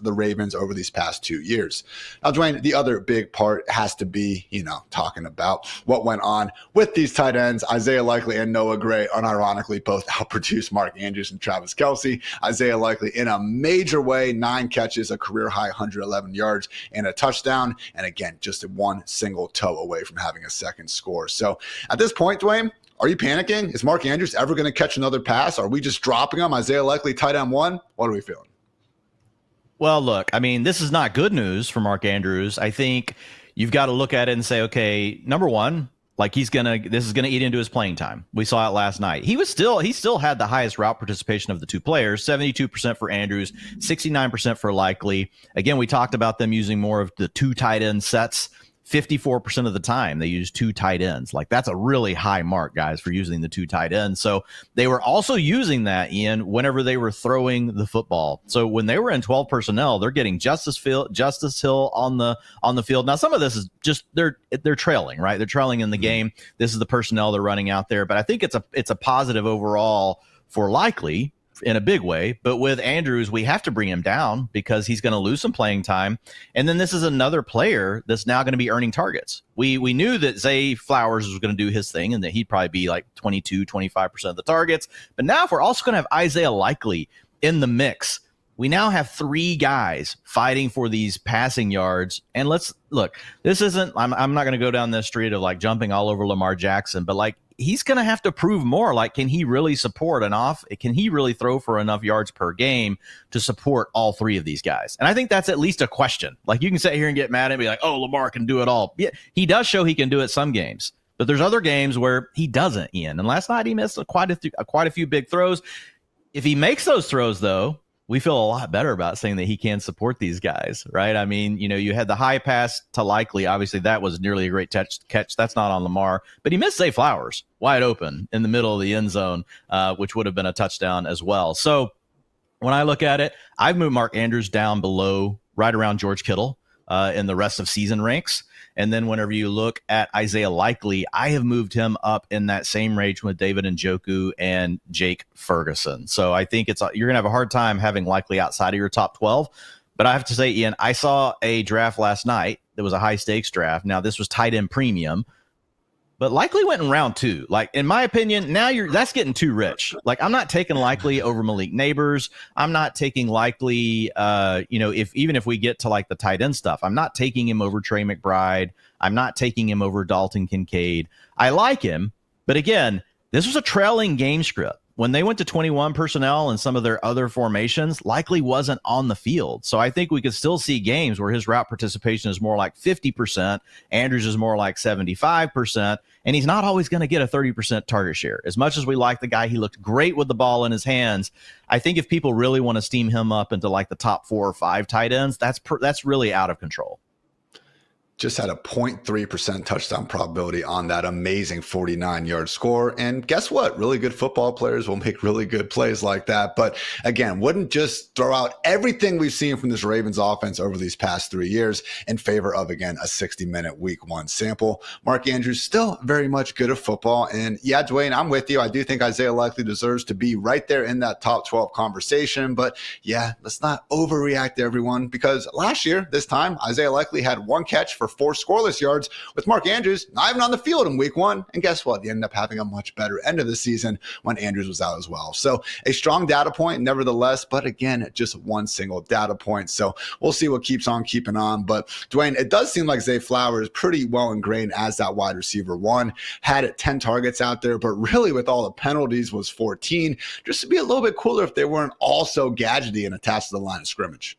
the Ravens over these past 2 years. Now, Dwayne, the other big part has to be, talking about what went on with these tight ends. Isaiah Likely and Noah Gray, unironically, both outproduced Mark Andrews and Travis Kelce. Isaiah Likely in a major way, 9 catches, a career high 111 yards, and a touchdown. And again, just one single toe away from having a second score. So at this point, Dwayne, are you panicking? Is Mark Andrews ever going to catch another pass? Are we just dropping him? Isaiah Likely, tight end 1? What are we feeling? Well, look, I mean, this is not good news for Mark Andrews. I think you've got to look at it and say, okay, number one, like this is gonna eat into his playing time. We saw it last night. He still had the highest route participation of the two players, 72% for Andrews, 69% for Likely. Again, we talked about them using more of the 2 tight end sets. 54% of the time they use 2 tight ends. Like, that's a really high mark, guys, for using the 2 tight ends. So they were also using that, Ian, whenever they were throwing the football. So when they were in 12 personnel, they're getting Justice Hill on the field. Now, some of this is just they're trailing, right? They're trailing in the game. This is the personnel they're running out there. But I think it's a positive overall for Likely in a big way. But with Andrews, we have to bring him down because he's going to lose some playing time. And then this is another player that's now going to be earning targets. We knew that Zay Flowers was going to do his thing and that he'd probably be like 22, 25% of the targets. But now if we're also going to have Isaiah Likely in the mix, we now have 3 guys fighting for these passing yards. And let's look, this isn't, I'm not going to go down this street of like jumping all over Lamar Jackson, but like, he's going to have to prove more. Like, can he really support can he really throw for enough yards per game to support all 3 of these guys? And I think that's at least a question. Like, you can sit here and get mad and be like, oh, Lamar can do it all. Yeah, he does show he can do it some games, but there's other games where he doesn't, Ian. And last night he missed quite a few big throws. If he makes those throws, though, we feel a lot better about saying that he can support these guys, right? I mean, you had the high pass to Likely. Obviously, that was nearly a great catch. That's not on Lamar, but he missed Zay Flowers wide open in the middle of the end zone, which would have been a touchdown as well. So when I look at it, I've moved Mark Andrews down below, right around George Kittle in the rest of season ranks. And then whenever you look at Isaiah Likely, I have moved him up in that same range with David Njoku and Jake Ferguson. So I think you're going to have a hard time having Likely outside of your top 12. But I have to say, Ian, I saw a draft last night that was a high stakes draft. Now, this was tight end premium, but Likely went in round 2. Like, in my opinion, now that's getting too rich. Like, I'm not taking Likely over Malik Neighbors. I'm not taking Likely, even if we get to like the tight end stuff, I'm not taking him over Trey McBride. I'm not taking him over Dalton Kincaid. I like him, but again, this was a trailing game script. When they went to 21 personnel and some of their other formations, Likely wasn't on the field. So I think we could still see games where his route participation is more like 50%, Andrews is more like 75%, and he's not always going to get a 30% target share. As much as we like the guy, he looked great with the ball in his hands. I think if people really want to steam him up into like the top 4 or 5 tight ends, that's really out of control. Just had a 0.3% touchdown probability on that amazing 49-yard score. And guess what? Really good football players will make really good plays like that. But again, wouldn't just throw out everything we've seen from this Ravens offense over these past 3 years in favor of, again, a 60-minute week 1 sample. Mark Andrews still very much good at football. And yeah, Dwayne, I'm with you. I do think Isaiah Likely deserves to be right there in that top 12 conversation. But yeah, let's not overreact to everyone, because last year, this time, Isaiah Likely had 1 catch for 4 scoreless yards with Mark Andrews not even on the field in week 1. And guess what? They ended up having a much better end of the season when Andrews was out as well. So a strong data point nevertheless, but again, just 1 single data point. So we'll see what keeps on keeping on. But Dwayne, it does seem like Zay Flowers is pretty well ingrained as that wide receiver 1. Had 10 targets out there, but really with all the penalties was 14. Just to be a little bit cooler if they weren't all so gadgety and attached to the line of scrimmage.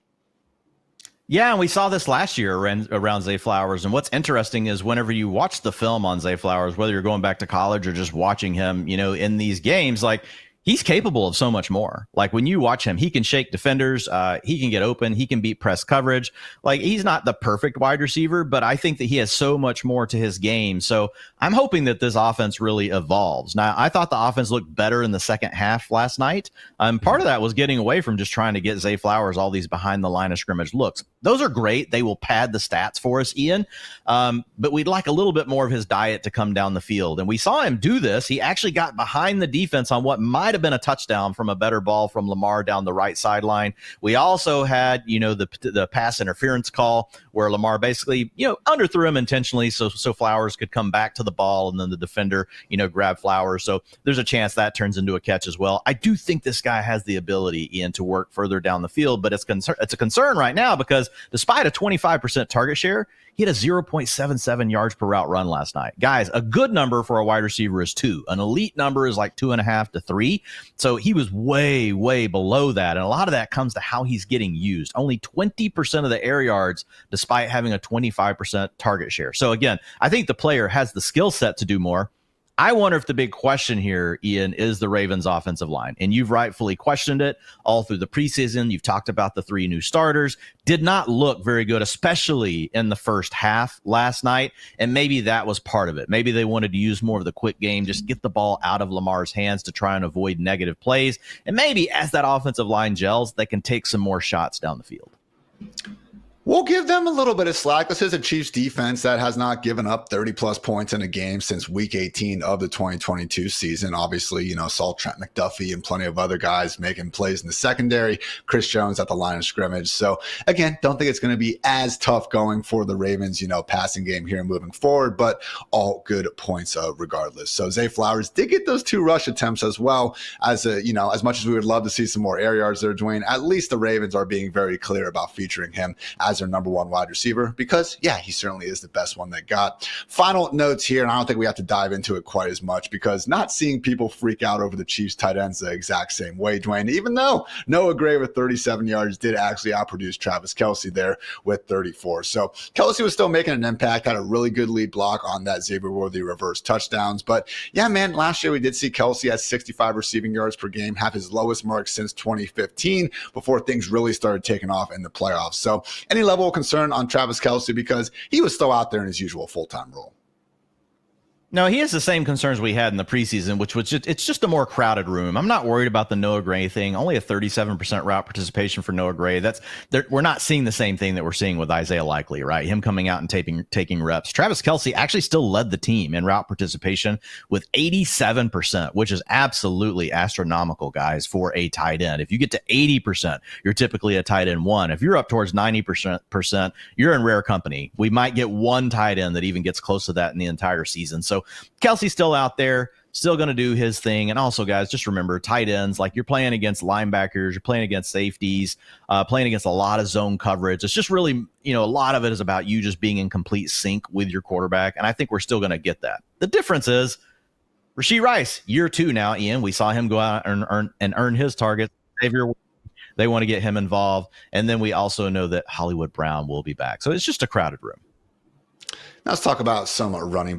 Yeah, and we saw this last year around Zay Flowers. And what's interesting is whenever you watch the film on Zay Flowers, whether you're going back to college or just watching him, in these games, like, he's capable of so much more. Like, when you watch him, he can shake defenders. He can get open. He can beat press coverage. Like, he's not the perfect wide receiver, but I think that he has so much more to his game. So I'm hoping that this offense really evolves. Now, I thought the offense looked better in the second half last night. Part of that was getting away from just trying to get Zay Flowers all these behind the line of scrimmage looks. Those are great. They will pad the stats for us, Ian. But we'd like a little bit more of his diet to come down the field. And we saw him do this. He actually got behind the defense on what might have have been a touchdown from a better ball from Lamar down the right sideline. We also had, the pass interference call where Lamar basically, underthrew him intentionally so Flowers could come back to the ball, and then the defender, grab Flowers. So there's a chance that turns into a catch as well. I do think this guy has the ability, Ian, to work further down the field, but it's a concern right now because despite a 25% target share, he had a 0.77 yards per route run last night. Guys, a good number for a wide receiver is 2. An elite number is like 2.5 to 3. So he was way, way below that. And a lot of that comes to how he's getting used. Only 20% of the air yards, despite having a 25% target share. So again, I think the player has the skill set to do more. I wonder if the big question here, Ian, is the Ravens' offensive line. And you've rightfully questioned it all through the preseason. You've talked about the 3 new starters. Did not look very good, especially in the first half last night. And maybe that was part of it. Maybe they wanted to use more of the quick game, just get the ball out of Lamar's hands to try and avoid negative plays. And maybe as that offensive line gels, they can take some more shots down the field. We'll give them a little bit of slack. This is a Chiefs defense that has not given up 30-plus points in a game since Week 18 of the 2022 season. Obviously, saw Trent McDuffie and plenty of other guys making plays in the secondary. Chris Jones at the line of scrimmage. So, again, don't think it's going to be as tough going for the Ravens, passing game here moving forward, but all good points regardless. So, Zay Flowers did get those 2 rush attempts as well as, as much as we would love to see some more air yards there, Dwayne, at least the Ravens are being very clear about featuring him as their number 1 wide receiver because, he certainly is the best one they got. Final notes here, and I don't think we have to dive into it quite as much because not seeing people freak out over the Chiefs tight ends the exact same way, Dwayne, even though Noah Gray with 37 yards did actually outproduce Travis Kelce there with 34. So Kelce was still making an impact, had a really good lead block on that Xavier Worthy reverse touchdowns. But last year we did see Kelce at 65 receiving yards per game, have his lowest mark since 2015 before things really started taking off in the playoffs. So any level of concern on Travis Kelce because he was still out there in his usual full-time role. No, he has the same concerns we had in the preseason, which was it's just a more crowded room. I'm not worried about the Noah Gray thing. Only a 37% route participation for Noah Gray. We're not seeing the same thing that we're seeing with Isaiah Likely, right? Him coming out and taking reps. Travis Kelce actually still led the team in route participation with 87%, which is absolutely astronomical, guys, for a tight end. If you get to 80%, you're typically a tight end 1. If you're up towards 90%, you're in rare company. We might get one tight end that even gets close to that in the entire season. So Kelce's still out there, still going to do his thing. And also, guys, just remember, tight ends, like you're playing against linebackers, you're playing against safeties, playing against a lot of zone coverage. It's just really, a lot of it is about you just being in complete sync with your quarterback. And I think we're still going to get that. The difference is Rashee Rice, year 2 now, Ian. We saw him go out and earn his target. They want to get him involved. And then we also know that Hollywood Brown will be back. So it's just a crowded room. Now let's talk about some running